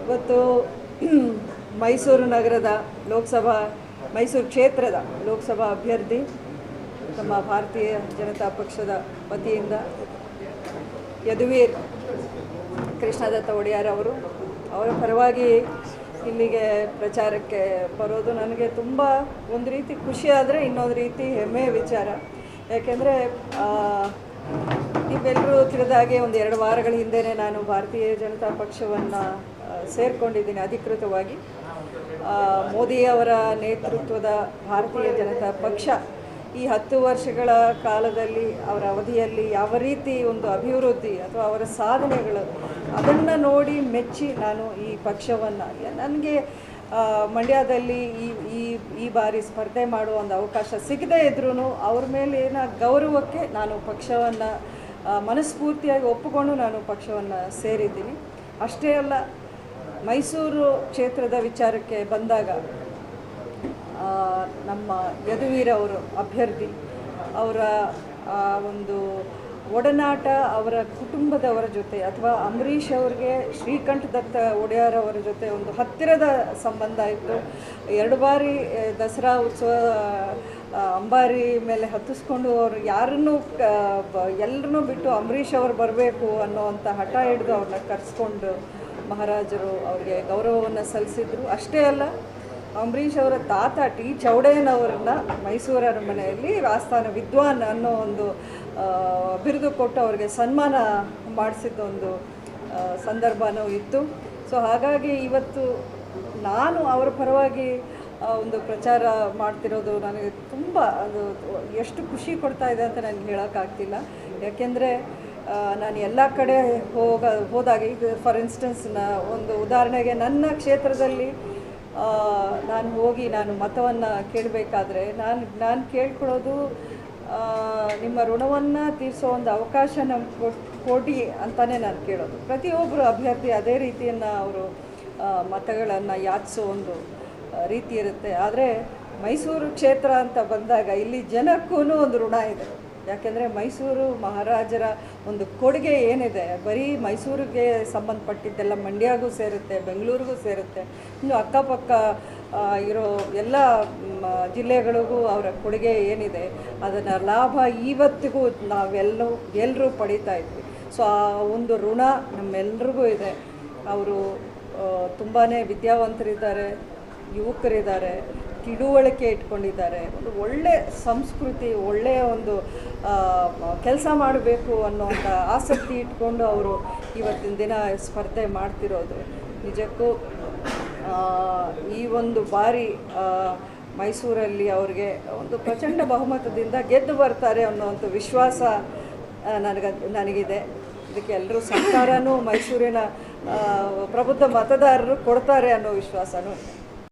ಇವತ್ತು ಮೈಸೂರು ನಗರದ ಮೈಸೂರು ಕ್ಷೇತ್ರದ ಲೋಕಸಭಾ ಅಭ್ಯರ್ಥಿ ನಮ್ಮ ಭಾರತೀಯ ಜನತಾ ಪಕ್ಷದ ವತಿಯಿಂದ ಯದುವೀರ್ ಕೃಷ್ಣದತ್ತ ಒಡೆಯರ್ ಅವರು ಅವರ ಪರವಾಗಿ ಇಲ್ಲಿಗೆ ಪ್ರಚಾರಕ್ಕೆ ಬರೋದು ನನಗೆ ತುಂಬ ಒಂದು ರೀತಿ ಖುಷಿ ಆದರೆ ಇನ್ನೊಂದು ರೀತಿ ಹೆಮ್ಮೆಯ ವಿಚಾರ. ಯಾಕೆಂದರೆ ನೀವೆಲ್ಲರೂ ತಿಳಿದಾಗೆ ಒಂದು 2 ವಾರಗಳ ಹಿಂದೆಯೇ ನಾನು ಭಾರತೀಯ ಜನತಾ ಪಕ್ಷವನ್ನು ಸೇರಿಕೊಂಡಿದ್ದೀನಿ ಅಧಿಕೃತವಾಗಿ. ಮೋದಿಯವರ ನೇತೃತ್ವದ ಭಾರತೀಯ ಜನತಾ ಪಕ್ಷ ಈ 10 ವರ್ಷಗಳ ಕಾಲದಲ್ಲಿ ಅವರ ಅವಧಿಯಲ್ಲಿ ಯಾವ ರೀತಿ ಒಂದು ಅಭಿವೃದ್ಧಿ ಅಥವಾ ಅವರ ಸಾಧನೆಗಳು ಅದನ್ನು ನೋಡಿ ಮೆಚ್ಚಿ ನಾನು ಈ ಪಕ್ಷವನ್ನು ನನಗೆ ಮಂಡ್ಯದಲ್ಲಿ ಈ ಬಾರಿ ಸ್ಪರ್ಧೆ ಮಾಡುವ ಒಂದು ಅವಕಾಶ ಸಿಗದೇ ಇದ್ರೂ ಅವ್ರ ಮೇಲಿನ ಗೌರವಕ್ಕೆ ನಾನು ಪಕ್ಷವನ್ನು ಮನಸ್ಫೂರ್ತಿಯಾಗಿ ಒಪ್ಪಿಕೊಂಡು ನಾನು ಪಕ್ಷವನ್ನು ಸೇರಿದ್ದೀನಿ. ಅಷ್ಟೇ ಅಲ್ಲ, ಮೈಸೂರು ಕ್ಷೇತ್ರದ ವಿಚಾರಕ್ಕೆ ಬಂದಾಗ ನಮ್ಮ ಯದುವೀರ್ ಅವರು ಅಭ್ಯರ್ಥಿ ಅವರ ಒಂದು ಒಡನಾಟ ಅವರ ಕುಟುಂಬದವರ ಜೊತೆ ಅಥವಾ ಅಂಬರೀಷ್ ಅವ್ರಿಗೆ ಶ್ರೀಕಂಠ ದತ್ತ ಒಡೆಯರ್ ಅವರ ಜೊತೆ ಒಂದು ಹತ್ತಿರದ ಸಂಬಂಧ ಇತ್ತು. 2 ಬಾರಿ ದಸರಾ ಉತ್ಸವ ಅಂಬಾರಿ ಮೇಲೆ ಹತ್ತಿಸ್ಕೊಂಡು ಅವರು ಎಲ್ಲರನ್ನೂ ಬಿಟ್ಟು ಅಂಬರೀಷ್ ಅವರು ಬರಬೇಕು ಅನ್ನೋವಂಥ ಹಠ ಹಿಡಿದು ಅವ್ರನ್ನ ಕರೆಸ್ಕೊಂಡು ಮಹಾರಾಜರು ಅವ್ರಿಗೆ ಗೌರವವನ್ನು ಸಲ್ಲಿಸಿದರು. ಅಷ್ಟೇ ಅಲ್ಲ, ಅಂಬರೀಷ್ ಅವರ ತಾತ ಟಿ ಚೌಡಯ್ಯನವರನ್ನ ಮೈಸೂರು ಅರಮನೆಯಲ್ಲಿ ಆಸ್ಥಾನ ವಿದ್ವಾನ್ ಅನ್ನೋ ಒಂದು ಬಿರುದು ಕೊಟ್ಟು ಅವರಿಗೆ ಸನ್ಮಾನ ಮಾಡಿಸಿದ್ದೊಂದು ಸಂದರ್ಭನೂ ಇತ್ತು. ಸೊ ಹಾಗಾಗಿ ಇವತ್ತು ನಾನು ಅವರ ಪರವಾಗಿ ಒಂದು ಪ್ರಚಾರ ಮಾಡ್ತಿರೋದು ನನಗೆ ತುಂಬ ಅದು ಎಷ್ಟು ಖುಷಿ ಕೊಡ್ತಾ ಇದೆ ಅಂತ ನನಗೆ ಹೇಳೋಕ್ಕಾಗ್ತಿಲ್ಲ. ಯಾಕೆಂದರೆ ನಾನು ಎಲ್ಲ ಕಡೆ ಹೋದಾಗ ಈಗ ಫಾರ್ ಇನ್ಸ್ಟೆನ್ಸ್ ಒಂದು ಉದಾಹರಣೆಗೆ ನನ್ನ ಕ್ಷೇತ್ರದಲ್ಲಿ ನಾನು ಮತವನ್ನು ಕೇಳಬೇಕಾದ್ರೆ ನಾನು ಕೇಳ್ಕೊಳ್ಳೋದು ನಿಮ್ಮ ಋಣವನ್ನು ತೀರಿಸೋ ಒಂದು ಅವಕಾಶ ನಮ್ಗೆ ಕೊಡಿ ಅಂತಲೇ ನಾನು ಕೇಳೋದು. ಪ್ರತಿಯೊಬ್ಬರು ಅಭ್ಯರ್ಥಿ ಅದೇ ರೀತಿಯನ್ನು ಅವರು ಮತಗಳನ್ನು ಯಾಚಿಸೋ ಒಂದು ರೀತಿ ಇರುತ್ತೆ. ಆದರೆ ಮೈಸೂರು ಕ್ಷೇತ್ರ ಅಂತ ಬಂದಾಗ ಇಲ್ಲಿ ಜನಕ್ಕೂ ಒಂದು ಋಣ ಇದೆ. ಯಾಕೆಂದರೆ ಮೈಸೂರು ಮಹಾರಾಜರ ಒಂದು ಕೊಡುಗೆ ಏನಿದೆ ಬರೀ ಮೈಸೂರಿಗೆ ಸಂಬಂಧಪಟ್ಟಿದ್ದೆಲ್ಲ ಮಂಡ್ಯಗೂ ಸೇರುತ್ತೆ, ಬೆಂಗಳೂರಿಗೂ ಸೇರುತ್ತೆ, ಇನ್ನು ಅಕ್ಕಪಕ್ಕ ಇರೋ ಎಲ್ಲ ಜಿಲ್ಲೆಗಳಿಗೂ ಅವರ ಕೊಡುಗೆ ಏನಿದೆ ಅದನ್ನು ಲಾಭ ಇವತ್ತಿಗೂ ಎಲ್ಲರೂ ಪಡೀತಾ ಇದ್ವಿ. ಸೊ ಆ ಒಂದು ಋಣ ನಮ್ಮೆಲ್ರಿಗೂ ಇದೆ. ಅವರು ತುಂಬಾ ವಿದ್ಯಾವಂತರಿದ್ದಾರೆ, ಯುವಕರಿದ್ದಾರೆ, ತಿಳುವಳಿಕೆ ಇಟ್ಕೊಂಡಿದ್ದಾರೆ, ಒಂದು ಒಳ್ಳೆಯ ಸಂಸ್ಕೃತಿ, ಒಳ್ಳೆಯ ಒಂದು ಕೆಲಸ ಮಾಡಬೇಕು ಅನ್ನೋಂಥ ಆಸಕ್ತಿ ಇಟ್ಕೊಂಡು ಅವರು ಇವತ್ತಿನ ದಿನ ಸ್ಪರ್ಧೆ ಮಾಡ್ತಿರೋದು ನಿಜಕ್ಕೂ ಈ ಒಂದು ಬಾರಿ ಮೈಸೂರಲ್ಲಿ ಅವ್ರಿಗೆ ಒಂದು ಪ್ರಚಂಡ ಬಹುಮತದಿಂದ ಗೆದ್ದು ಬರ್ತಾರೆ ಅನ್ನೋವಂಥ ವಿಶ್ವಾಸ ನನಗಿದೆ. ಇದಕ್ಕೆ ಎಲ್ಲರೂ ಸರ್ಕಾರನೂ ಮೈಸೂರಿನ ಪ್ರಬುದ್ಧ ಮತದಾರರು ಕೊಡ್ತಾರೆ ಅನ್ನೋ ವಿಶ್ವಾಸನೂ ಇದೆ.